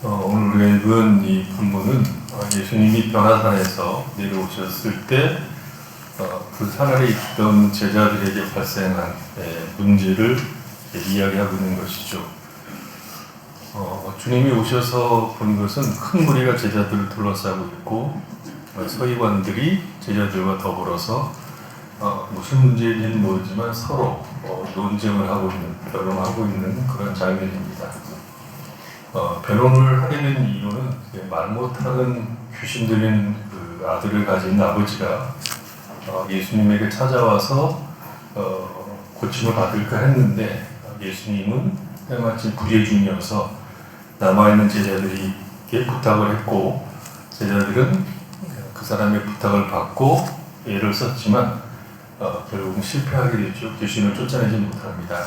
오늘 우리가 읽은 이 본문은 예수님이 변화산에서 내려오셨을 때 그 산 아래 있던 제자들에게 발생한 문제를 이야기하고 있는 것이죠. 주님이 오셔서 본 것은 큰 무리가 제자들을 둘러싸고 있고 서기관들이 제자들과 더불어서 무슨 문제인지는 모르지만 서로 논쟁을 하고 있는, 변론하고 있는 그런 장면입니다. 변론을 하게 된 이유는 말 못하는 귀신 들린 그 아들을 가진 아버지가 예수님에게 찾아와서 고침을 받을까 했는데 예수님은 때마침 불의 중이어서 남아있는 제자들에게 부탁을 했고 제자들은 그 사람의 부탁을 받고 애를 썼지만 결국은 실패하게 됐죠. 귀신을 쫓아내지 못합니다.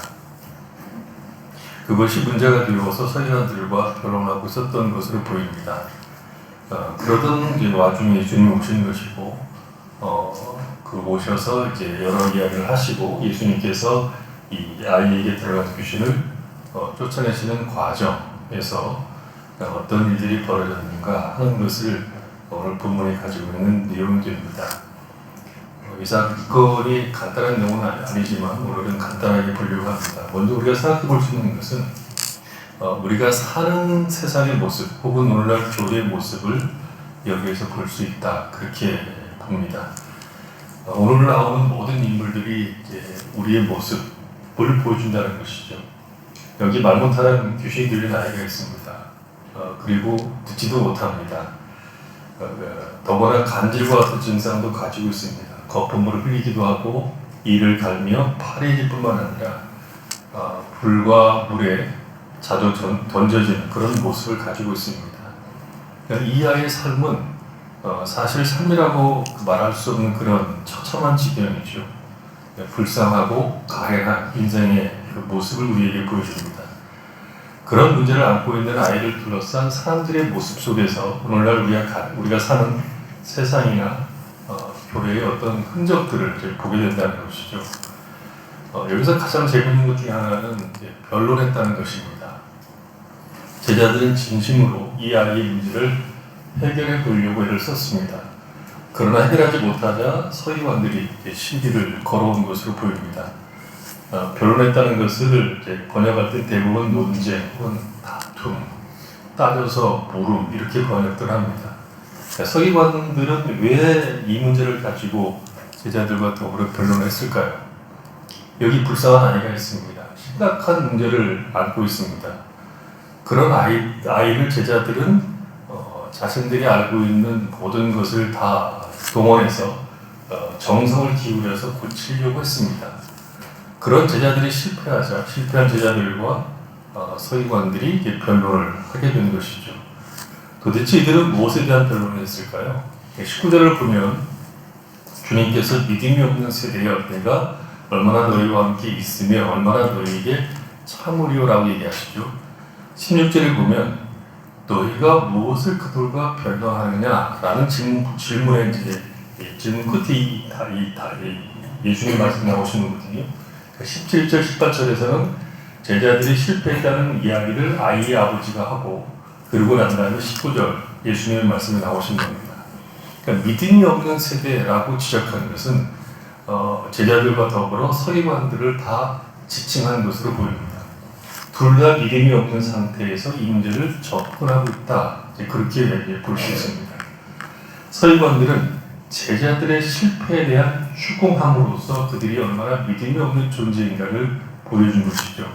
그것이 문제가 되어서 서기관들과 변론하고 있었던 것으로 보입니다. 그러던 와중에 예수님이 오신 것이고, 그 오셔서 이제 여러 이야기를 하시고 예수님께서 이 아이에게 들어간 귀신을 쫓아내시는 과정에서 어떤 일들이 벌어졌는가 하는 것을 오늘 본문에 가지고 있는 내용입니다. 이 사건이 간단한 내용은 아니지만 오늘은 간단하게 보려고 합니다. 먼저 우리가 생각해 볼 수 있는 것은 우리가 사는 세상의 모습 혹은 오늘날 교회의 모습을 여기에서 볼 수 있다 그렇게 봅니다. 오늘 나오는 모든 인물들이 이제 우리의 모습을 보여준다는 것이죠. 여기 말 못하는 귀신이 들린 아이가 있습니다. 그리고 듣지도 못합니다. 더구나 간질과 같은 증상도 가지고 있습니다. 거품물을 흘리기도 하고 이를 갈며 파리해질 뿐만 아니라 불과 물에 자주 던져지는 그런 모습을 가지고 있습니다. 이 아이의 삶은 사실 삶이라고 말할 수 없는 그런 처참한 지경이죠. 불쌍하고 가련한 인생의 그 모습을 우리에게 보여줍니다. 그런 문제를 안고 있는 아이를 둘러싼 사람들의 모습 속에서 오늘날 우리가 사는 세상이나 교회의 어떤 흔적들을 보게 된다는 것이죠. 여기서 가장 재미있는 것 중에 하나는 변론했다는 것입니다. 제자들은 진심으로 이 아이의 문제를 해결해 보려고 애를 썼습니다. 그러나 해결하지 못하자 서기관들이 시비를 걸어온 것으로 보입니다. 변론했다는 것을 번역할 때 대부분 논쟁 혹은 다툼, 따져서 물음 이렇게 번역들 합니다. 서기관들은 왜 이 문제를 가지고 제자들과 더불어 변론했을까요? 여기 불쌍한 아이가 있습니다. 심각한 문제를 안고 있습니다. 그런 아이를 제자들은 자신들이 알고 있는 모든 것을 다 동원해서 정성을 기울여서 고치려고 했습니다. 그런 제자들이 실패한 제자들과 서기관들이 변론을 하게 된 것이죠. 도대체 이들은 무엇에 대한 변론을 했을까요? 19절을 보면 주님께서 믿음이 없는 세대여 내가 얼마나 너희와 함께 있으며 얼마나 너희에게 참으리오라고 얘기하시죠. 16절을 보면 너희가 무엇을 그들과 변론하느냐라는 질문에 이제 질문 끝에 예수님 말씀 나오시는 거거든요. 17절, 18절에서는 제자들이 실패했다는 이야기를 아이의 아버지가 하고 그러고 난 다음에 19절 예수님의 말씀이 나오신 겁니다. 그러니까 믿음이 없는 세대라고 지적하는 것은 제자들과 더불어 서기관들을 다 지칭하는 것으로 보입니다. 둘 다 믿음이 없는 상태에서 이 문제를 접근하고 있다. 그렇게 볼 수 있습니다. 서기관들은 제자들의 실패에 대한 추궁함으로써 그들이 얼마나 믿음이 없는 존재인가를 보여준 것이죠.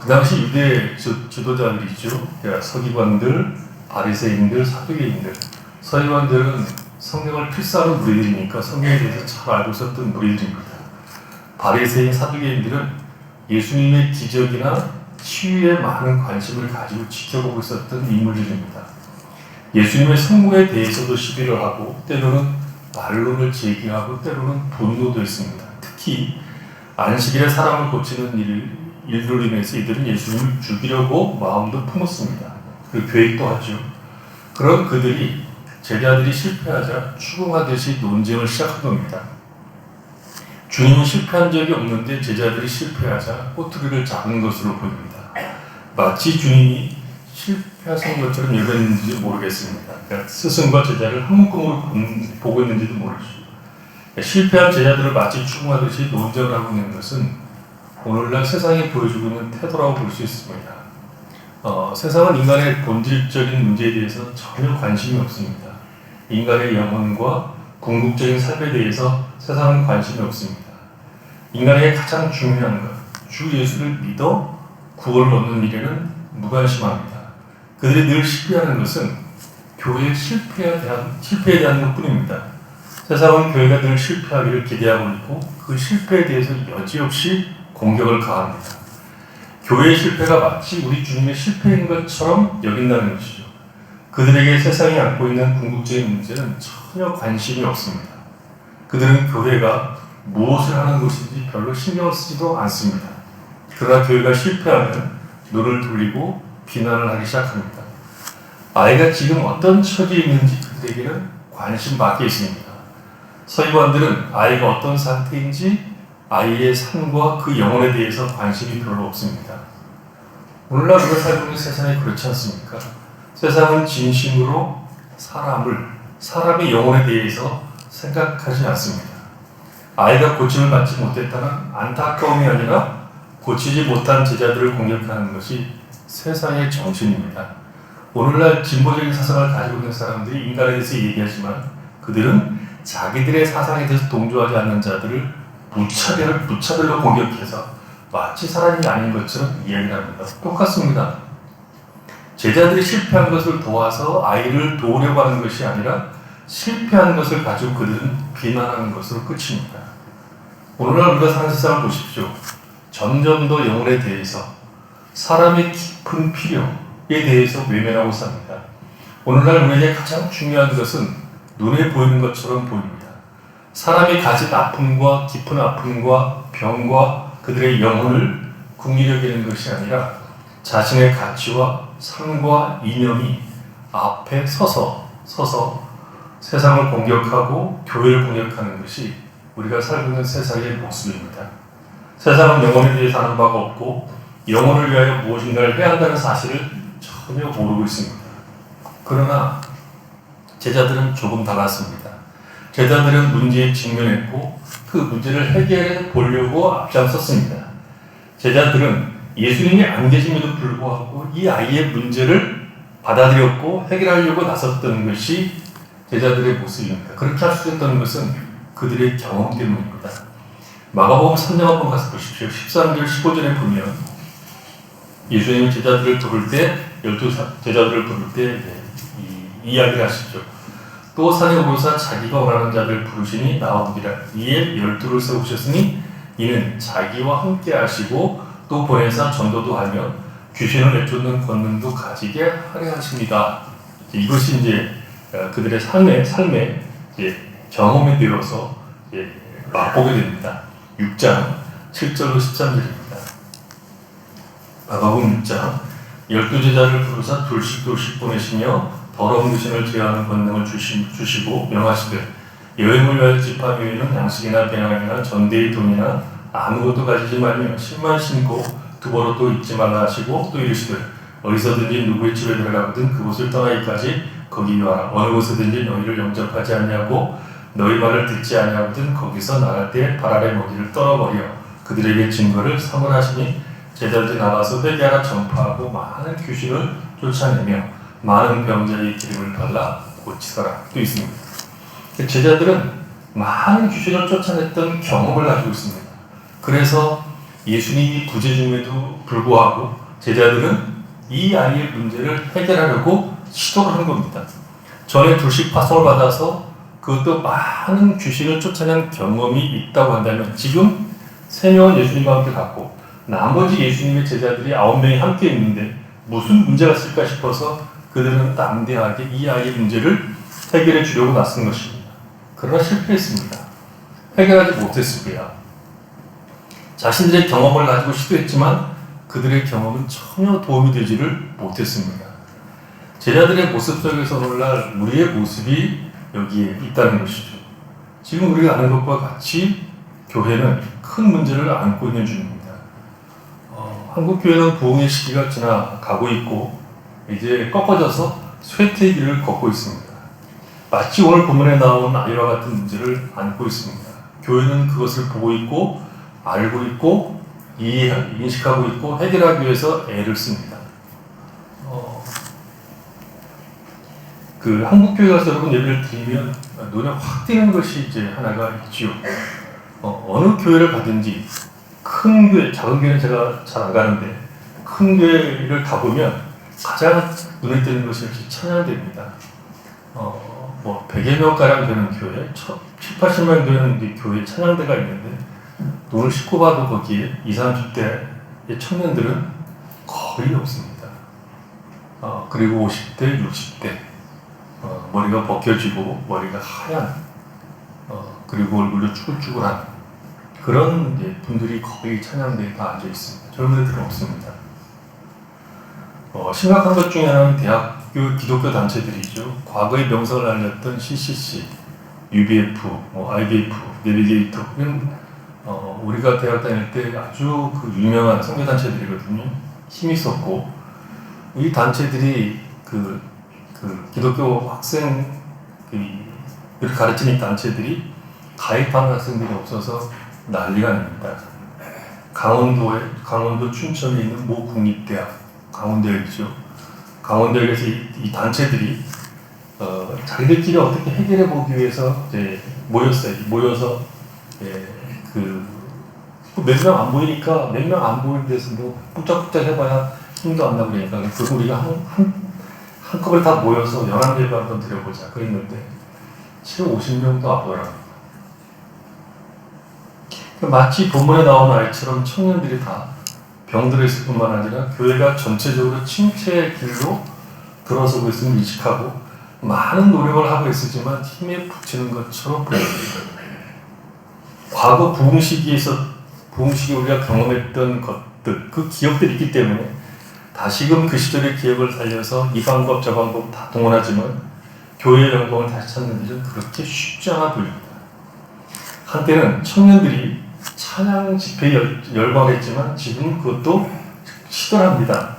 그 당시 유대 지도자들이죠. 그러니까 서기관들, 바리새인들, 사두개인들. 서기관들은 성경을 필사하는 무리들이니까 성경에 대해서 잘 알고 있었던 무리들입니다. 바리새인, 사두개인들은 예수님의 기적이나 치유에 많은 관심을 가지고 지켜보고 있었던 인물들입니다. 예수님의 성공에 대해서도 시비를 하고 때로는 반론을 제기하고 때로는 분노도 했습니다. 특히 안식일에 사람을 고치는 일들로 인해서 이들은 예수님을 죽이려고 마음도 품었습니다. 그리고 계획도 하죠. 그런 그들이 제자들이 실패하자 추궁하듯이 논쟁을 시작한 겁니다. 주님은 실패한 적이 없는데 제자들이 실패하자 꼬투리를 잡은 것으로 보입니다. 마치 주님이 실패하신 것처럼 여겼는지 모르겠습니다. 그러니까 스승과 제자를 한 묶음으로 보고 있는지도 모르죠. 실패한 제자들을 마치 추궁하듯이 논쟁을 하고 있는 것은 오늘날 세상이 보여주고 있는 태도라고 볼 수 있습니다. 세상은 인간의 본질적인 문제에 대해서 전혀 관심이 없습니다. 인간의 영혼과 궁극적인 삶에 대해서 세상은 관심이 없습니다. 인간에게 가장 중요한 것, 주 예수를 믿어 구원을 얻는 일에는 무관심합니다. 그들이 늘 실패하는 것은 교회의 실패에 대한 것뿐입니다. 세상은 교회가 늘 실패하기를 기대하고 있고 그 실패에 대해서 여지없이 공격을 가합니다. 교회의 실패가 마치 우리 주님의 실패인 것처럼 여긴다는 것이죠. 그들에게 세상이 안고 있는 궁극적인 문제는 전혀 관심이 없습니다. 그들은 교회가 무엇을 하는 것인지 별로 신경을 쓰지도 않습니다. 그러나 교회가 실패하면 눈을 돌리고 비난을 하기 시작합니다. 아이가 지금 어떤 처지에 있는지 그들에게는 관심 밖에 있습니다. 서기관들은 아이가 어떤 상태인지 아이의 삶과 그 영혼에 대해서 관심이 별로 없습니다. 오늘날 우리가 살고 있는 세상이 그렇지 않습니까? 세상은 진심으로 사람의 영혼에 대해서 생각하지 않습니다. 아이가 고침을 받지 못했다는 안타까움이 아니라 고치지 못한 제자들을 공격하는 것이 세상의 정신입니다. 오늘날 진보적인 사상을 가지고 있는 사람들이 인간에 대해서 얘기하지만 그들은 자기들의 사상에 대해서 동조하지 않는 자들을 무차별로 공격해서 마치 사람이 아닌 것처럼 이야기를 합니다. 똑같습니다. 제자들이 실패한 것을 도와서 아이를 도우려고 하는 것이 아니라 실패한 것을 가지고 그들은 비난하는 것으로 끝입니다. 오늘날 우리가 사는 세상을 보십시오. 점점 더 영혼에 대해서 사람의 깊은 필요에 대해서 외면하고 삽니다. 오늘날 우리에게 가장 중요한 것은 눈에 보이는 것처럼 보입니다. 사람이 가진 아픔과 깊은 아픔과 병과 그들의 영혼을 궁리려 여기는 것이 아니라 자신의 가치와 삶과 이념이 앞에 서서 세상을 공격하고 교회를 공격하는 것이 우리가 살고 있는 세상의 모습입니다. 세상은 영혼에 대해서 아는 바가 없고 영혼을 위하여 무엇인가를 해야 한다는 사실을 전혀 모르고 있습니다. 그러나 제자들은 조금 달랐습니다. 제자들은 문제에 직면했고 그 문제를 해결해 보려고 앞장섰습니다. 제자들은 예수님이 안 계심에도 불구하고 이 아이의 문제를 받아들였고 해결하려고 나섰던 것이 제자들의 모습입니다. 그렇게 할 수 있었던 것은 그들의 경험 때문입니다. 마가복음 3장 한번 가서 보십시오. 13절 15절에 보면 예수님이 제자들을 부를 때 12제자들을 부를 때 이야기를 하시죠. 또 산에 오르사 자기가 원하는 자들을 부르시니 나오니라. 이에 12를 세우셨으니 이는 자기와 함께 하시고 또 보내사 전도도 하며 귀신을 내쫓는 권능도 가지게 하려 하십니다. 이것이 이제 그들의 삶의 경험이 되어서 맛보게 됩니다. 6장 7절로 13절입니다. 마가복음 6장 12제자를 부르사 둘씩 보내시며 더러운 귀신을 제어하는 권능을 주시고 명하시되 여행을 위하여 집합 외에는 양식이나 배낭이나 전대의 돈이나 아무것도 가지지 말며 신만 신고 두벌옷도 입지 말라 하시고 또 이르시되 어디서든지 누구의 집에 들어가거든 그곳을 떠나기까지 거기 와라. 어느 곳에든지 너희를 영접하지 아니하고 너희 말을 듣지 아니하거든 거기서 나갈 때 발 아래 먹이를 떨어버려 그들에게 증거를 삼으라시니 제자들이 나가서 회개하라 전파하고 많은 귀신을 쫓아내며 많은 병자의 기름을 발라 고치더라. 또 있습니다. 제자들은 많은 귀신을 쫓아냈던 경험을 가지고 있습니다. 그래서 예수님이 부재 중에도 불구하고 제자들은 이 아이의 문제를 해결하려고 시도를 한 겁니다. 전에 둘씩 파송을 받아서 그것도 많은 귀신을 쫓아낸 경험이 있다고 한다면 지금 3명은 예수님과 함께 갔고 나머지 예수님의 제자들이 9명이 함께 있는데 무슨 문제가 있을까 싶어서 그들은 담대하게 이 아이의 문제를 해결해 주려고 나선 것입니다. 그러나 실패했습니다. 해결하지 못했습니다. 자신들의 경험을 가지고 시도했지만 그들의 경험은 전혀 도움이 되지를 못했습니다. 제자들의 모습 속에서 오늘날 우리의 모습이 여기에 있다는 것이죠. 지금 우리가 아는 것과 같이 교회는 큰 문제를 안고 있는 중입니다. 한국 교회는 부흥의 시기가 지나가고 있고 이제 꺾어져서 쇠퇴의 길을 걷고 있습니다. 마치 오늘 본문에 나온 아이와 같은 문제를 안고 있습니다. 교회는 그것을 보고 있고 알고 있고 인식하고 있고 해결하기 위해서 애를 씁니다. 그 한국교회 가서 여러분 예배를 드리면 눈에 확 띄는 것이 이제 하나가 있지요. 어느 교회를 가든지 큰 교회, 작은 교회는 제가 잘 안 가는데 큰 교회를 가보면 가장 눈에 띄는 것이 역시 찬양대입니다. 뭐 100여 명가량 되는 교회, 7, 80명 되는 교회 찬양대가 있는데 눈을 씻고 봐도 거기에 20, 30대의 청년들은 거의 없습니다. 그리고 50대, 60대 머리가 벗겨지고 머리가 하얀 그리고 얼굴도 쭈글쭈글한 그런 분들이 거의 찬양대에 다 앉아 있습니다. 젊은 애들은 없습니다. 심각한 것 중에 하나는 대학교 기독교 단체들이죠. 과거의 명성을 알렸던 CCC, UBF, IBF, 내비게이터 이런 우리가 대학 다닐 때 아주 그 유명한 선교단체들이거든요. 힘이 있었고 이 단체들이 그 기독교 학생을 가르치는 단체들이 가입하는 학생들이 없어서 난리가 납니다. 강원도 춘천에 있는 모 국립대학, 강원대학이죠. 강원대학에서 이 단체들이 자기들끼리 어떻게 해결해 보기 위해서 이제 모여서 몇 명 안 보이니까 몇 명 안 보이는 데서 뭐 뚝딱뚝딱 해봐야 힘도 안 나고 그러니까 그래서 우리가 한꺼번에 다 모여서 연합예배 한번 드려보자 그랬는데 50명도 안 보더라고요. 마치 본문에 나온 아이처럼 청년들이 다 병들어 있을 뿐만 아니라 교회가 전체적으로 침체의 길로 들어서고 있음을 인식하고 많은 노력을 하고 있었지만 힘에 부치는 것처럼 보입니다. 과거 부흥 시기에 우리가 경험했던 것들, 그 기억들이 있기 때문에 다시금 그 시절의 기억을 살려서 이 방법 저 방법 다 동원하지만 교회의 영광을 다시 찾는 일은 그렇게 쉽지 않아 보입니다. 한때는 청년들이 찬양 집회에 열광했지만 지금 그것도 시도합니다.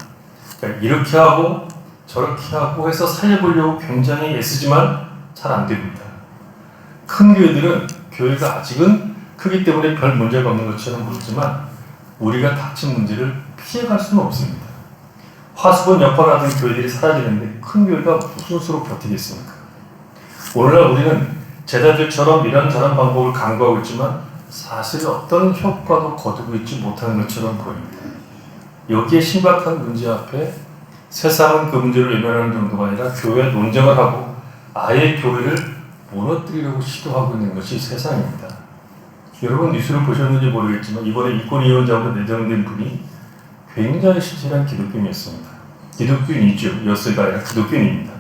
그러니까 이렇게 하고 저렇게 하고 해서 살려보려고 굉장히 애쓰지만 잘 안 됩니다. 큰 교회들은 교회가 아직은 크기 때문에 별 문제가 없는 것처럼 보이지만 우리가 닥친 문제를 피해갈 수는 없습니다. 화수분 역할을 하던 교회들이 사라지는데 큰 교회가 무슨 수로 버티겠습니까? 오늘날 우리는 제자들처럼 이런저런 방법을 강구하고 있지만 사실 어떤 효과도 거두고 있지 못하는 것처럼 보입니다. 여기에 심각한 문제 앞에 세상은 그 문제를 외면하는 정도가 아니라 교회 논쟁을 하고 아예 교회를 무너뜨리려고 시도하고 있는 것이 세상입니다. 여러분 뉴스를 보셨는지 모르겠지만 이번에 이권위원장으로 내정된 분이 굉장히 신실한 기독교인이었습니다. 기독교인이죠. 였을가 아니라 기독교인입니다.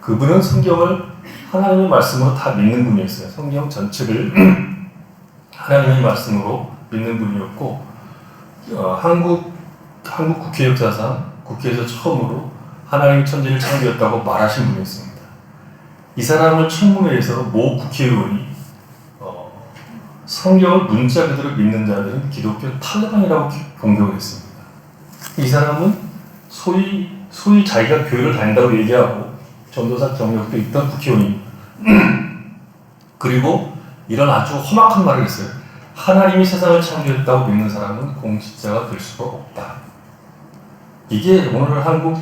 그분은 성경을 하나님의 말씀으로 다 믿는 분이었어요. 성경 전체를 하나님의 말씀으로 믿는 분이었고 한국 국회 역사상 국회에서 처음으로 하나님이 천지를 창조했다고 말하신 분이었습니다. 이 사람을 청문회에서 모 국회의원이 성경을 문자 그대로 믿는 자들은 기독교 탈레반이라고 공격을 했습니다. 이 사람은 소위 자기가 교회를 다닌다고 얘기하고 전도사 경력도 있던 국회의원입니다. 그리고 이런 아주 험악한 말을 했어요. 하나님이 세상을 창조했다고 믿는 사람은 공직자가 될 수가 없다. 이게 오늘 한국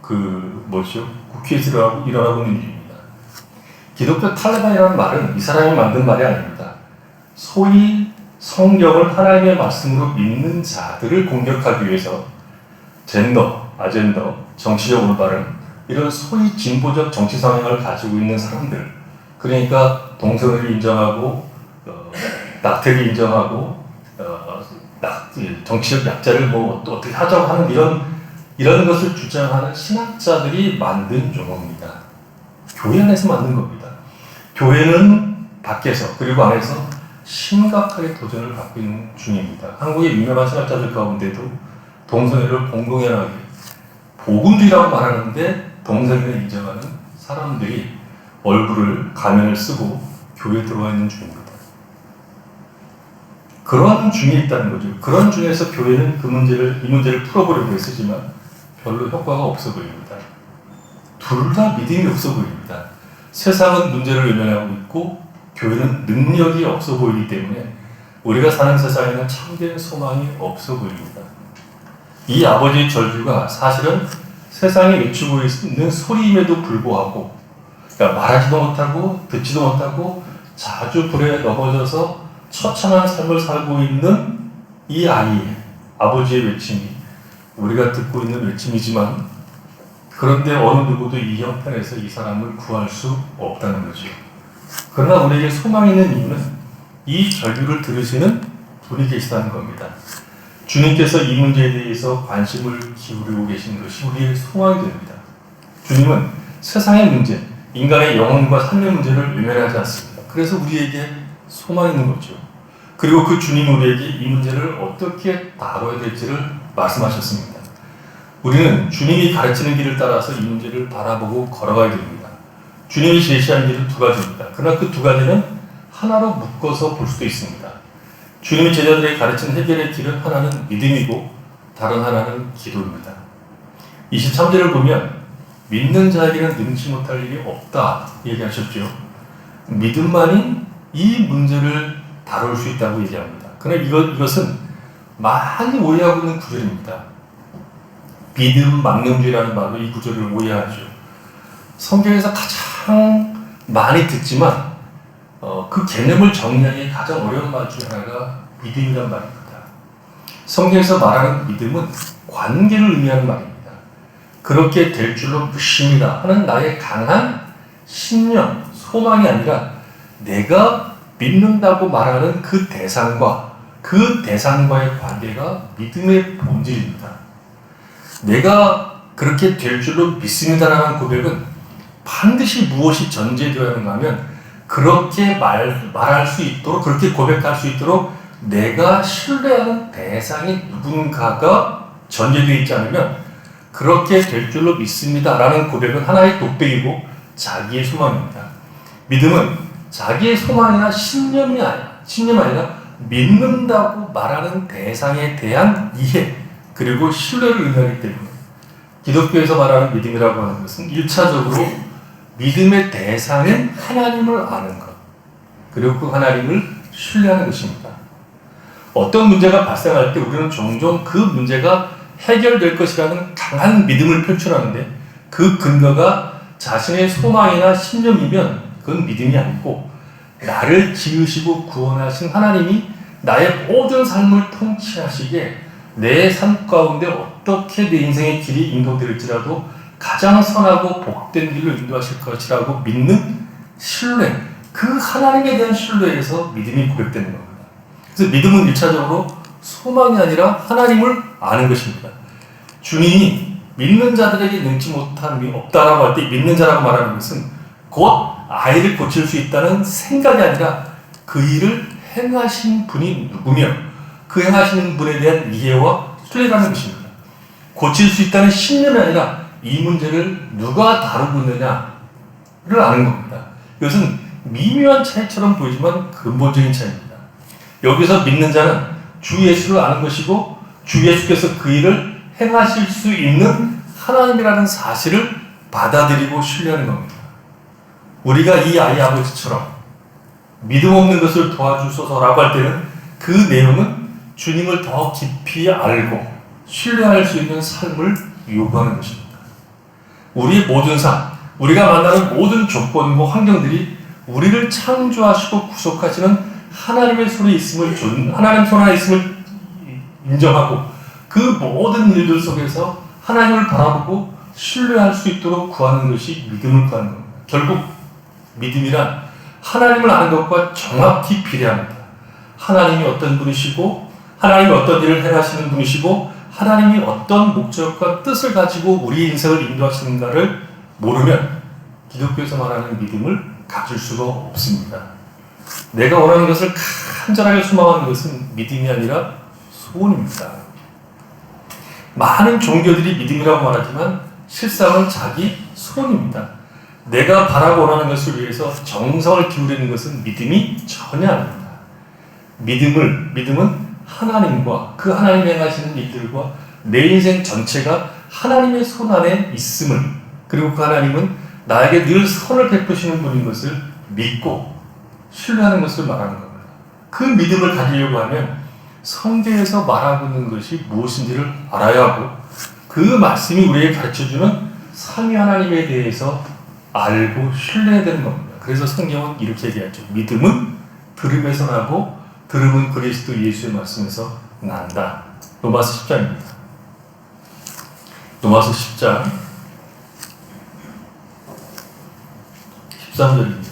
국회에서 일어나고 있는 일입니다. 기독교 탈레반이라는 말은 이 사람이 만든 말이 아닙니다. 소위 성경을 하나님의 말씀으로 믿는 자들을 공격하기 위해서 젠더, 아젠더, 정치적 올바름 이런 소위 진보적 정치 성향을 가지고 있는 사람들 그러니까 동성애를 인정하고 낙태를 인정하고 정치적 약자를 뭐 어떻게 하자고 하는 이런 것을 주장하는 신학자들이 만든 용어입니다. 교회 안에서 만든 겁니다. 교회는 밖에서 그리고 안에서 심각하게 도전을 받고 있는 중입니다. 한국의 유명한 신학자들 가운데도 동성애를 공공연하게 복음주의라고 말하는데 동성애를 인정하는 사람들이 얼굴을 가면을 쓰고 교회에 들어와 있는 중입니다. 그러한 중에 있다는 거죠. 그런 중에서 교회는 이 문제를 풀어보려고 했지만 별로 효과가 없어 보입니다. 둘 다 믿음이 없어 보입니다. 세상은 문제를 외면하고 있고 교회는 능력이 없어 보이기 때문에 우리가 사는 세상에는 참된 소망이 없어 보입니다. 이 아버지의 절규가 사실은 세상에 외치고 있는 소리임에도 불구하고, 그러니까 말하지도 못하고 듣지도 못하고 자주 불에 넘어져서 처참한 삶을 살고 있는 이 아이의 아버지의 외침이 우리가 듣고 있는 외침이지만, 그런데 어느 누구도 이 형편에서 이 사람을 구할 수 없다는 거죠. 그러나 우리에게 소망이 있는 이유는 이 절규를 들으시는 분이 계시다는 겁니다. 주님께서 이 문제에 대해서 관심을 기울이고 계신 것이 우리의 소망이 됩니다. 주님은 세상의 문제, 인간의 영혼과 삶의 문제를 외면하지 않습니다. 그래서 우리에게 소망이 있는 거죠. 그리고 그 주님이 우리에게 이 문제를 어떻게 다뤄야 될지를 말씀하셨습니다. 우리는 주님이 가르치는 길을 따라서 이 문제를 바라보고 걸어가야 됩니다. 주님이 제시한 길은 두 가지입니다. 그러나 그 두 가지는 하나로 묶어서 볼 수도 있습니다. 주님이 제자들에게 가르친 해결의 길은 하나는 믿음이고 다른 하나는 기도입니다. 23절을 보면 믿는 자에게는 능치 못할 일이 없다 얘기하셨죠. 믿음만이 이 문제를 다룰 수 있다고 얘기합니다. 그러나 이것은 많이 오해하고 있는 구절입니다. 믿음 망령주의라는 말로 이 구절을 오해하죠. 성경에서 가장 많이 듣지만 그 개념을 정리하기 가장 어려운 말 중 하나가 믿음이란 말입니다. 성경에서 말하는 믿음은 관계를 의미하는 말입니다. 그렇게 될 줄로 믿습니다 하는 나의 강한 신념, 소망이 아니라 내가 믿는다고 말하는 그 대상과의 관계가 믿음의 본질입니다. 내가 그렇게 될 줄로 믿습니다라는 고백은 반드시 무엇이 전제되어야 하는가 하면 그렇게 말할 수 있도록, 그렇게 고백할 수 있도록 내가 신뢰하는 대상이 누군가가 전제되어 있지 않으면 그렇게 될 줄로 믿습니다라는 고백은 하나의 독백이고 자기의 소망입니다. 믿음은 자기의 소망이나 신념이 아니라 믿는다고 말하는 대상에 대한 이해 그리고 신뢰를 의미하기 때문에 기독교에서 말하는 믿음이라고 하는 것은 1차적으로 믿음의 대상인 하나님을 아는 것, 그리고 그 하나님을 신뢰하는 것입니다. 어떤 문제가 발생할 때 우리는 종종 그 문제가 해결될 것이라는 강한 믿음을 표출하는데 그 근거가 자신의 소망이나 신념이면 그건 믿음이 아니고 나를 지으시고 구원하신 하나님이 나의 모든 삶을 통치하시기에 내 삶 가운데 어떻게 내 인생의 길이 인도될지라도 가장 선하고 복된 길로 인도하실 것이라고 믿는 신뢰, 그 하나님에 대한 신뢰에서 믿음이 고백되는 겁니다. 그래서 믿음은 1차적으로 소망이 아니라 하나님을 아는 것입니다. 주님이 믿는 자들에게 능치 못함이 없다라고 할 때 믿는 자라고 말하는 것은 곧 아이를 고칠 수 있다는 생각이 아니라 그 일을 행하신 분이 누구며 그 행하시는 분에 대한 이해와 신뢰라는 것입니다. 고칠 수 있다는 신념이 아니라 이 문제를 누가 다루고 있느냐를 아는 겁니다. 이것은 미묘한 차이처럼 보이지만 근본적인 차이입니다. 여기서 믿는 자는 주 예수를 아는 것이고 주 예수께서 그 일을 행하실 수 있는 하나님이라는 사실을 받아들이고 신뢰하는 겁니다. 우리가 이 아이 아버지처럼 믿음 없는 것을 도와주소서라고 할 때는 그 내용은 주님을 더 깊이 알고 신뢰할 수 있는 삶을 요구하는 것입니다. 우리의 모든 삶, 우리가 만나는 모든 조건과 환경들이 우리를 창조하시고 구속하시는 하나님의 손에 있음을 하나님 손 안에 있음을 인정하고 그 모든 일들 속에서 하나님을 바라보고 신뢰할 수 있도록 구하는 것이 믿음을 구하는 겁니다. 결국 믿음이란 하나님을 아는 것과 정확히 비례합니다. 하나님이 어떤 분이시고 하나님이 어떤 일을 행하시는 분이시고 하나님이 어떤 목적과 뜻을 가지고 우리의 인생을 인도하시는가를 모르면 기독교에서 말하는 믿음을 가질 수가 없습니다. 내가 원하는 것을 간절하게 소망하는 것은 믿음이 아니라 소원입니다. 많은 종교들이 믿음이라고 말하지만 실상은 자기 소원입니다. 내가 바라고 원하는 것을 위해서 정성을 기울이는 것은 믿음이 전혀 아닙니다. 믿음은 하나님과 그 하나님이 행하시는 일들과 내 인생 전체가 하나님의 손 안에 있음을, 그리고 그 하나님은 나에게 늘 선을 베푸시는 분인 것을 믿고 신뢰하는 것을 말하는 겁니다. 그 믿음을 가지려고 하면 성경에서 말하고 있는 것이 무엇인지를 알아야 하고, 그 말씀이 우리에게 가르쳐주는 삼위 하나님에 대해서 알고 신뢰해야 되는 겁니다. 그래서 성경은 이렇게 얘기하죠. 믿음은 들음에서 나고 들음은 그리스도 예수의 말씀에서 난다. 로마서 10장입니다. 로마서 10장 13절입니다.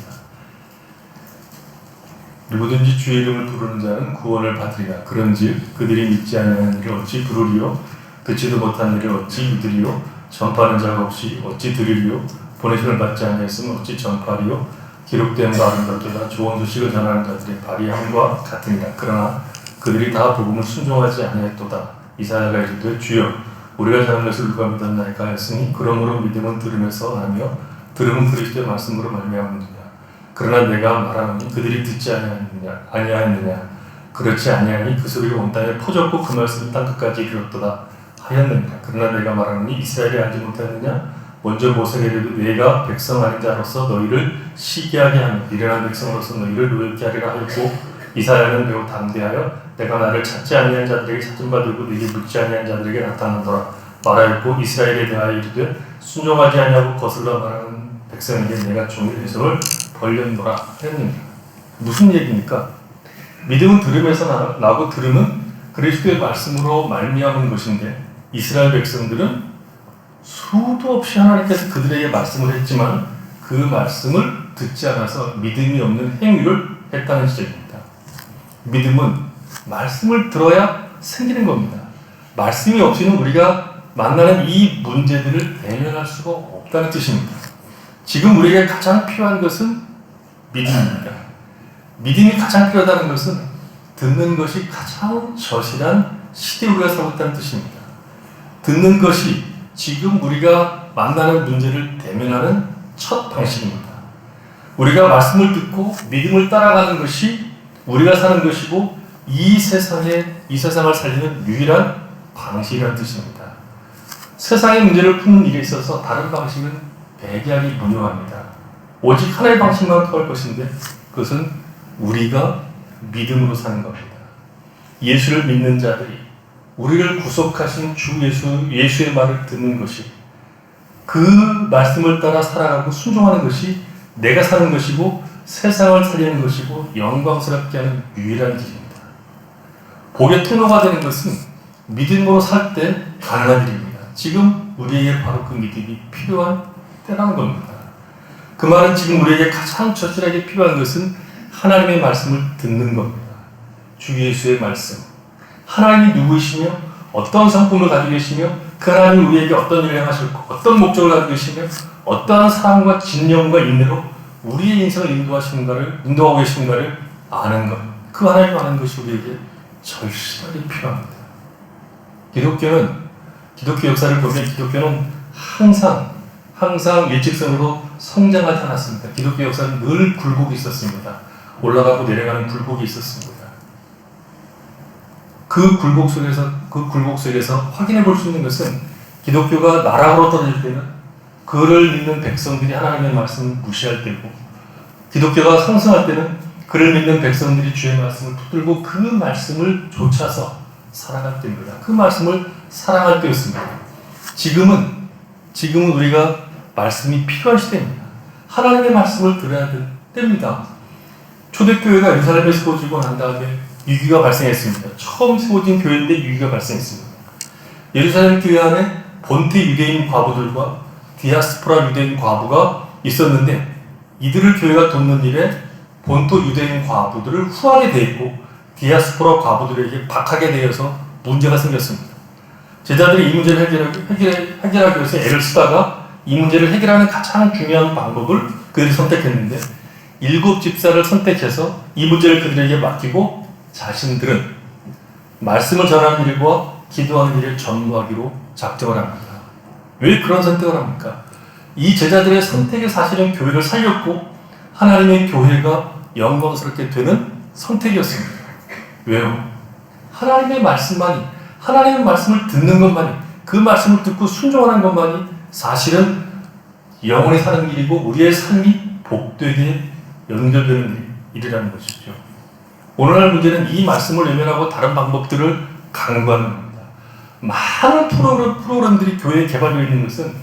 누구든지 주의 이름을 부르는 자는 구원을 받으리라. 그런즉 그들이 믿지 않는 일을 어찌 부르리요? 듣지도 못한 일을 어찌 믿으리요? 전파하는 자가 없이 어찌 들으리요? 보내심을 받지 아니했으면 어찌 전파하리요? 기록된 바 아름답도다. 좋은 소식을 전하는 자들의 발이 함과 같으니라. 그러나 그들이 다 복음을 순종하지 아니했도다. 이사야가 이르되 주여 우리가 전한 것을 누가 믿었나이까 했으니 그러므로 믿음은 들음에서 나며 들음은 그리스도의 말씀으로 말미암느니라. 그러나 내가 말하노니 그들이 듣지 아니하였느냐 그렇지 아니하니 그 소리가 온 땅에 퍼졌고 그 말씀이 땅끝까지 이르렀도다 하였느니라. 그러나 내가 말하노니 이스라엘이 알지 못하느냐 먼저 모세에게 이르되 내가 백성 아닌 자로서 너희를 시기하게 하며 미련한 백성으로서 너희를 노엽게 하리라 하였고 이사야는 매우 담대하여 내가 나를 찾지 아니한 자들에게 찾음받고 내게 묻지 아니한 자들에게 나타난다라 말하였고 이스라엘에 대하여 이르되 순종하지 아니하고 거슬러 말하는 백성에게 내가 종일 회성을 벌렸노라 하였느니라. 무슨 얘기입니까? 믿음은 들음에서 나고 들음은 그리스도의 말씀으로 말미암은 것인데 이스라엘 백성들은 수도 없이 하나님께서 그들에게 말씀을 했지만 그 말씀을 듣지 않아서 믿음이 없는 행위를 했다는 지적입니다. 믿음은 말씀을 들어야 생기는 겁니다. 말씀이 없이는 우리가 만나는 이 문제들을 대면할 수가 없다는 뜻입니다. 지금 우리에게 가장 필요한 것은 믿음입니다. 믿음이 가장 필요하다는 것은 듣는 것이 가장 절실한 시대에 우리가 살고 있다는 뜻입니다. 듣는 것이 지금 우리가 만나는 문제를 대면하는 첫 방식입니다. 우리가 말씀을 듣고 믿음을 따라가는 것이 우리가 사는 것이고 이 세상을 살리는 유일한 방식이라는 뜻입니다. 세상의 문제를 푸는 일에 있어서 다른 방식은 배제하기 무용합니다. 오직 하나의 방식만 통할 것인데 그것은 우리가 믿음으로 사는 겁니다. 예수를 믿는 자들이 우리를 구속하신 주 예수의 말을 듣는 것이, 그 말씀을 따라 살아가고 순종하는 것이 내가 사는 것이고 세상을 살리는 것이고 영광스럽게 하는 유일한 길입니다. 복의 통로가 되는 것은 믿음으로 살 때 가능한 일입니다. 지금 우리에게 바로 그 믿음이 필요한 때라는 겁니다. 그 말은 지금 우리에게 가장 절실하게 필요한 것은 하나님의 말씀을 듣는 겁니다. 주 예수의 말씀. 하나님이 누구이시며 어떤 성품을 가지고 계시며 그 하나님이 우리에게 어떤 일을 행하셨고 어떤 목적을 가지고 계시며 어떠한 사랑과 진정과 인내로 우리의 인생을 인도하고 계신가를 아는 것. 그 하나님을 아는 것이 우리에게 절실하게 필요합니다. 기독교 역사를 보면 기독교는 항상 일직선으로 성장하지 않았습니다. 기독교 역사는 늘 굴곡이 있었습니다. 올라가고 내려가는 굴곡이 있었습니다. 그 굴곡 속에서 확인해 볼 수 있는 것은 기독교가 나락으로 떨어질 때는 그를 믿는 백성들이 하나님의 말씀을 무시할 때고, 기독교가 상승할 때는 그를 믿는 백성들이 주의 말씀을 붙들고 그 말씀을 좇아서 살아갈 때입니다. 그 말씀을 사랑할 때였습니다. 지금은 우리가 말씀이 필요한 시대입니다. 하나님의 말씀을 들어야 될 때입니다. 초대교회가 예루살렘에 세워지고 난 다음에 위기가 발생했습니다. 처음 세워진 교회인데 위기가 발생했습니다. 예루살렘 교회 안에 본토 유대인 과부들과 디아스포라 유대인 과부가 있었는데 이들을 교회가 돕는 일에 본토 유대인 과부들을 후하게 대했고 디아스포라 과부들에게 박하게 되어서 문제가 생겼습니다. 제자들이 이 문제를 해결하기 위해서 애를 쓰다가 이 문제를 해결하는 가장 중요한 방법을 그들이 선택했는데 7 집사를 선택해서 이 문제를 그들에게 맡기고 자신들은 말씀을 전하는 일과 기도하는 일을 전무하기로 작정을 합니다. 왜 그런 선택을 합니까? 이 제자들의 선택이 사실은 교회를 살렸고 하나님의 교회가 영광스럽게 되는 선택이었습니다. 왜요? 하나님의 말씀을 듣는 것만이, 그 말씀을 듣고 순종하는 것만이 사실은 영원히 사는 길이고 우리의 삶이 복되게 연결되는 일이라는 것이죠. 오늘날 문제는 이 말씀을 외면하고 다른 방법들을 강구하는 겁니다. 많은 프로그램들이 교회에 개발되어 있는 것은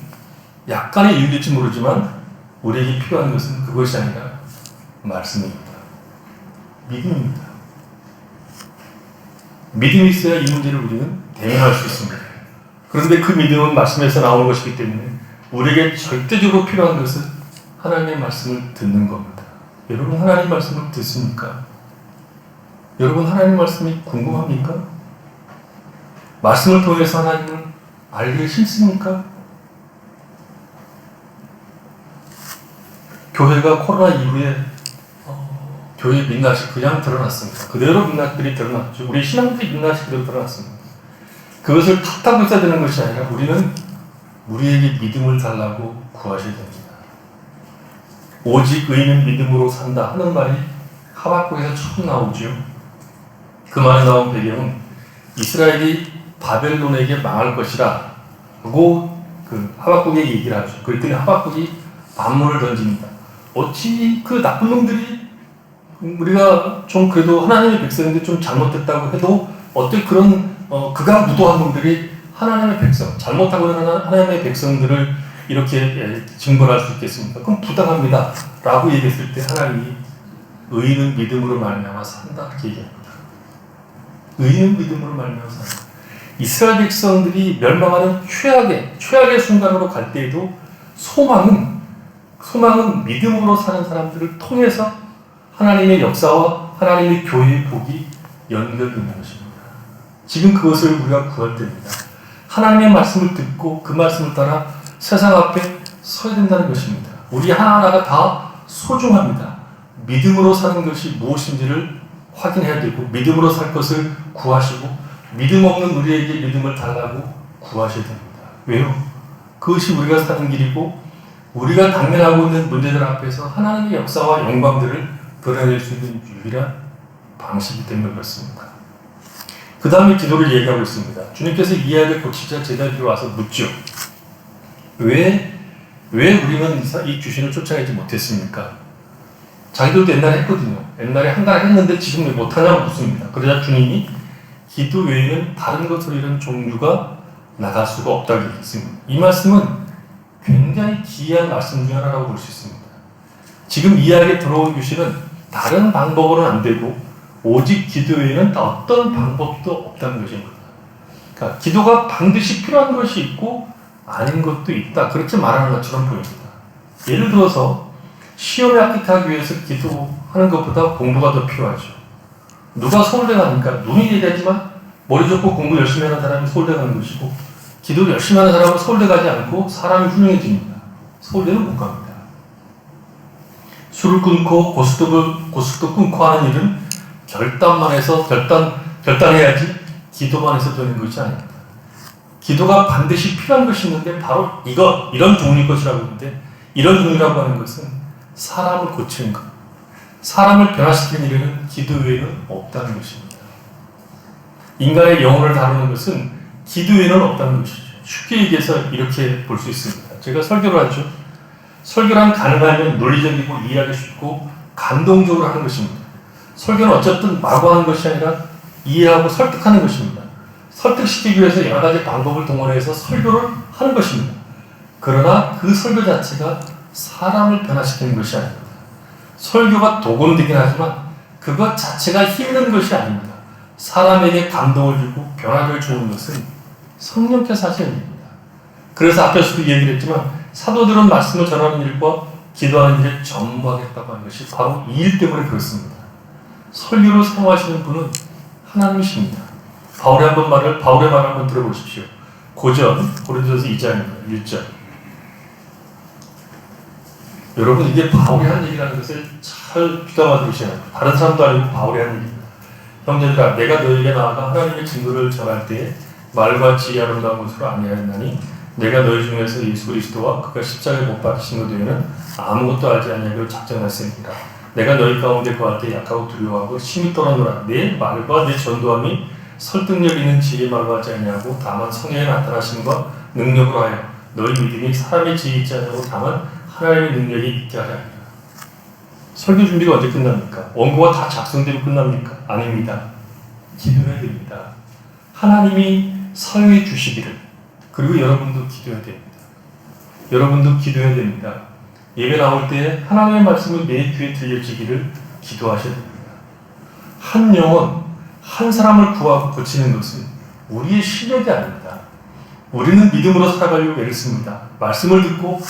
약간의 이유일지 모르지만 우리에게 필요한 것은 그것이 아니라 말씀입니다. 믿음입니다. 믿음이 있어야 이 문제를 우리는 대응할 수 있습니다. 그런데 그 믿음은 말씀에서 나오는 것이기 때문에 우리에게 절대적으로 필요한 것은 하나님의 말씀을 듣는 겁니다. 여러분 하나님 말씀을 듣습니까? 여러분 하나님 말씀이 궁금합니까? 말씀을 통해서 하나님을 알기를 힘씁니까? 교회가 코로나 이후에 교회의 민낯이 그냥 드러났습니다. 그대로 민낯들이 드러났죠. 우리 신앙들이 민낯이 그대로 드러났습니다. 그것을 탓하고 있어야 되는 것이 아니라 우리는 우리에게 믿음을 달라고 구하셔야 됩니다. 오직 의인은 믿음으로 산다 하는 말이 하박국에서 처음 나오죠. 그 말이 나온 배경은 이스라엘이 바벨론에게 망할 것이라 하고 그 하박국에게 얘기를 하죠. 그랬더니 하박국이 반문을 던집니다. 어찌 그 나쁜 놈들이 우리가 좀 그래도 하나님의 백성인데 좀 잘못됐다고 해도 어떻게 그런 그가 무도한 놈들이 하나님의 백성, 잘못하고 있는 하나님의 백성들을 이렇게 징벌할 수 있겠습니까? 그럼 부당합니다. 라고 얘기했을 때 하나님이 의인은 믿음으로 말미암아 산다. 이렇게 얘기합니다. 의인은 믿음으로 말미암아 산다. 이스라엘 백성들이 멸망하는 최악의 순간으로 갈 때에도 소망은 믿음으로 사는 사람들을 통해서 하나님의 역사와 하나님의 교회의 복이 연결되는 것입니다. 지금 그것을 우리가 구할 때입니다. 하나님의 말씀을 듣고 그 말씀을 따라 세상 앞에 서야 된다는 것입니다. 우리 하나하나가 다 소중합니다. 믿음으로 사는 것이 무엇인지를 확인해야 되고 믿음으로 살 것을 구하시고 믿음 없는 우리에게 믿음을 달라고 구하셔야 됩니다. 왜요? 그것이 우리가 사는 길이고 우리가 당면하고 있는 문제들 앞에서 하나님의 역사와 영광들을 드러낼 수 있는 유일한 방식이기 때문에 그렇습니다. 그 다음에 기도를 얘기하고 있습니다. 주님께서 이 이야기를 고치자 제자들이 와서 묻죠. 왜 우리는 이 귀신을 쫓아내지 못했습니까? 자기들도 옛날에 했거든요. 옛날에 한가닥 했는데 지금 왜 못하냐고 묻습니다. 그러자 주님이 기도 외에는 다른 것으로 이런 종류가 나갈 수가 없다고 얘기했습니다. 이 말씀은 굉장히 기이한 말씀 중 하나라고 볼 수 있습니다. 지금 이야기에 들어온 귀신은 다른 방법으로는 안 되고 오직 기도 외에는 어떤 방법도 없다는 것입니다. 그러니까 기도가 반드시 필요한 것이 있고 아닌 것도 있다. 그렇게 말하는 것처럼 보입니다. 예를 들어서 시험에 합격하기 위해서 기도하는 것보다 공부가 더 필요하죠. 누가 서울대 가니까 눈이 얘기하지만 머리 좋고 공부 열심히 하는 사람이 서울대 가는 것이고 기도를 열심히 하는 사람은 서울대 가지 않고 사람이 훌륭해집니다. 서울대는 못 갑니다. 술을 끊고 고스톱도 끊고 하는 일은 결단만 해서 결단해야지 기도만 해서 되는 것이 아닙니다. 기도가 반드시 필요한 것이 있는데 바로 이런 종류의 것이라고 하는데 이런 종류라고 하는 것은 사람을 고치는 것, 사람을 변화시키는 일에는 기도 외에는 없다는 것입니다. 인간의 영혼을 다루는 것은 기도 외에는 없다는 것이죠. 쉽게 얘기해서 이렇게 볼 수 있습니다. 제가 설교를 하죠. 설교란 가능하면 논리적이고 이해하기 쉽고 감동적으로 하는 것입니다. 설교는 어쨌든 마구 하는 것이 아니라 이해하고 설득하는 것입니다. 설득시키기 위해서 여러 가지 방법을 동원해서 설교를 하는 것입니다. 그러나 그 설교 자체가 사람을 변화시키는 것이 아닙니다. 설교가 도구는 되긴 하지만 그것 자체가 힘든 것이 아닙니다. 사람에게 감동을 주고 변화를 주는 것은 성령께서 하시는 일입니다. 그래서 앞에서도 얘기를 했지만 사도들은 말씀을 전하는 일과 기도하는 일에 전무하겠다고 하는 것이 바로 이 일 때문에 그렇습니다. 설교를 사용하시는 분은 하나님이십니다. 바울의 말을 한번 들어보십시오. 고전 고린도서 2장입니다. 1절. 여러분 이게 바울이 한 얘기라는 것을 잘 귀담아 들으셔야 합니다. 다른 사람도 아니고 바울이 한 얘기입니다. 형제들아 내가 너희에게 나아가 하나님의 증거를 전할 때에 말과 지혜 아름다운 것으로 아니하였나니 내가 너희 중에서 예수 그리스도와 그가 십자가에 못 박히신 것 외에는 아무것도 알지 아니하기로 작정하였습니다. 내가 너희 가운데 거할 때 약하고 두려워하고 심히 떨어노라. 내 말과 내 전도함이 설득력 있는 지혜의 말로 하지 아니하고 다만 성령의 나타나심과 능력으로 하여 너희 믿음이 사람의 지혜 있지 않냐고 다만 하나님의 능력이 있게 하려 합니다. 설교 준비가 언제 끝납니까? 원고가 다 작성되고 끝납니까? 아닙니다. 기도해야 됩니다. 하나님이 사용해 주시기를. 그리고 여러분도 기도해야 됩니다. 여러분도 기도해야 됩니다. 예배 나올 때 하나님의 말씀이 내 귀에 들려지기를 기도하셔야 됩니다. 한 영혼, 한 사람을 구하고 고치는 것은 우리의 실력이 아닙니다. 우리는 믿음으로 살아가려고 애를 씁니다. 말씀을 듣고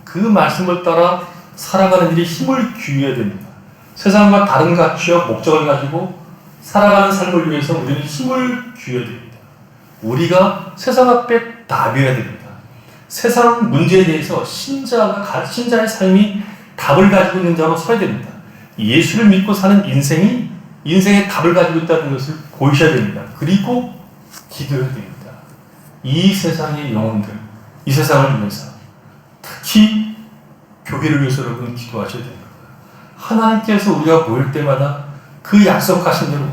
그 말씀을 따라 살아가는 일에 힘을 기울여야 됩니다. 세상과 다른 가치와 목적을 가지고 살아가는 삶을 위해서 우리는 힘을 기울여야 됩니다. 우리가 세상 앞에 답이어야 됩니다. 세상 문제에 대해서 신자의 삶이 답을 가지고 있는 자로 서야 됩니다. 예수를 믿고 사는 인생의 답을 가지고 있다는 것을 보이셔야 됩니다. 그리고 기도해야 됩니다. 이 세상의 영혼들, 이 세상을 위해서, 특히 교회를 위해서 여러분 기도하셔야 됩니다. 하나님께서 우리가 모일 때마다 그 약속하신 대로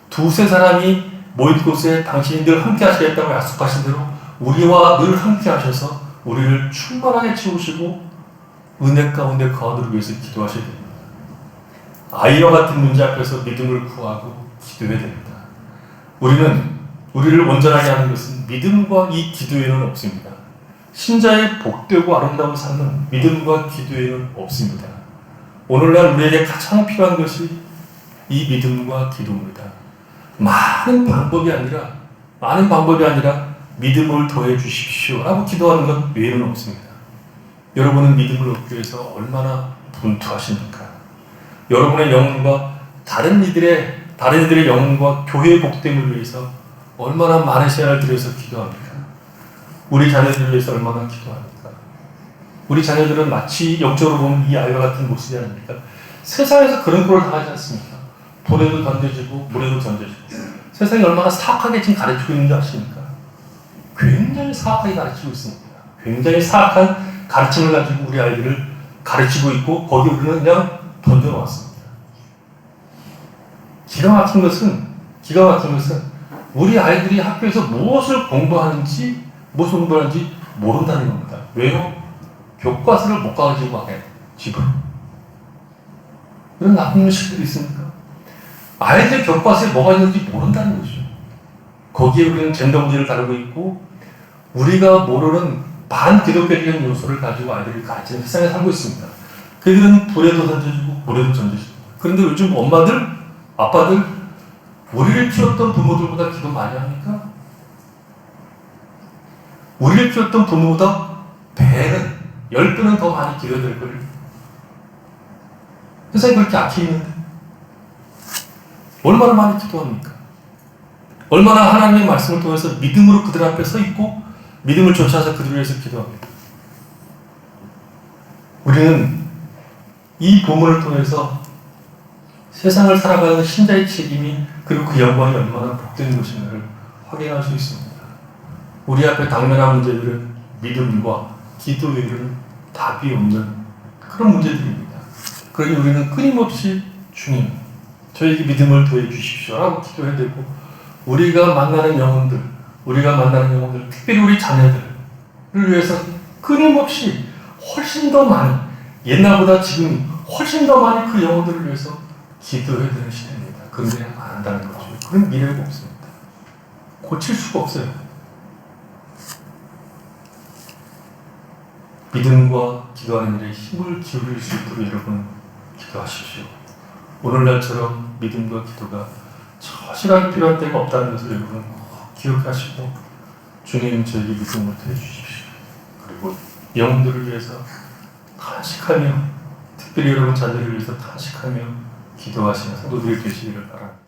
두세 사람이 모일 곳에 당신이 늘 함께 하시겠다고 약속하신 대로 우리와 늘 함께 하셔서 우리를 충만하게 채우시고 은혜 가운데 거하도록 위해서 기도하셔야 됩니다. 아이와 같은 문제 앞에서 믿음을 구하고 기도해야 됩니다. 우리를 온전하게 하는 것은 믿음과 이 기도에는 없습니다. 신자의 복되고 아름다운 삶은 믿음과 기도에는 없습니다. 오늘날 우리에게 가장 필요한 것이 이 믿음과 기도입니다. 많은 방법이 아니라 믿음을 더해 주십시오 라고 기도하는 것 외에는 없습니다. 여러분은 믿음을 얻기 위해서 얼마나 분투하십니까? 여러분의 영혼과 다른 이들의 영혼과 교회의 복됨을 위해서 얼마나 많은 시간을 들여서 기도합니까? 우리 자녀들을 위해서 얼마나 기도합니까? 우리 자녀들은 마치 영적으로 보면 이 아이와 같은 모습이 아닙니까? 세상에서 그런 꼴을 당하지 않습니까? 돌에도 던져지고 물에도 던져지고 세상이 얼마나 사악하게 지금 가르치고 있는지 아십니까? 굉장히 사악하게 가르치고 있습니다. 굉장히 사악한 가르침을 가지고 우리 아이들을 가르치고 있고 거기에 우리는 그냥 던져놓았습니다. 기가 막힌 것은 우리 아이들이 학교에서 무엇을 공부하는지 모른다는 겁니다. 왜요? 교과서를 못 가지고 가게 집으로. 이런 나쁜 식들이 있습니까? 아이들 교과서에 뭐가 있는지 모른다는 거죠. 거기에 우리는 젠더 문제를 다루고 있고 우리가 모르는 반기독교적인 요소를 가지고 아이들을 가르치는 세상에 살고 있습니다. 그들은 불에도 던져주고 물에도 던져주고. 그런데 요즘 엄마들, 아빠들 우리를 키웠던 부모들보다 기도 많이 합니까? 우리를 키웠던 부모보다 배는 10배는 더 많이 기도해야 될 거예요. 세상이 그렇게 악해 있는데 얼마나 많이 기도합니까? 얼마나 하나님의 말씀을 통해서 믿음으로 그들 앞에 서 있고 믿음을 쫓아서 그들을 위해서 기도합니다. 우리는 이 본문을 통해서 세상을 살아가는 신자의 책임이 그리고 그 영광이 얼마나 복된 것인가를 확인할 수 있습니다. 우리 앞에 당면한 문제들은 믿음과 기도 외에는 답이 없는 그런 문제들입니다. 그러니 우리는 끊임없이 주님, 저에게 믿음을 더해 주십시오 라고 기도해야 되고 우리가 만나는 영혼들, 특별히 우리 자녀들을 위해서 끊임없이 훨씬 더 많이, 옛날보다 지금 훨씬 더 많이 그 영혼들을 위해서 기도해야 되는 시대입니다. 그런데 안 한다는 거죠. 그런 미래가 없습니다. 고칠 수가 없어요. 믿음과 기도하는 일에 힘을 기울일 수 있도록 여러분 기도하십시오. 오늘날처럼 믿음과 기도가 절실하게 필요한 때가 없다는 것을 여러분 꼭 기억하시고 주님 저에게 믿음을 더해 주십시오. 그리고 영혼들을 위해서 탄식하며 특별히 여러분 자녀를 위해서 탄식하며 기도하시는 성도들이 되시기를 바랍니다.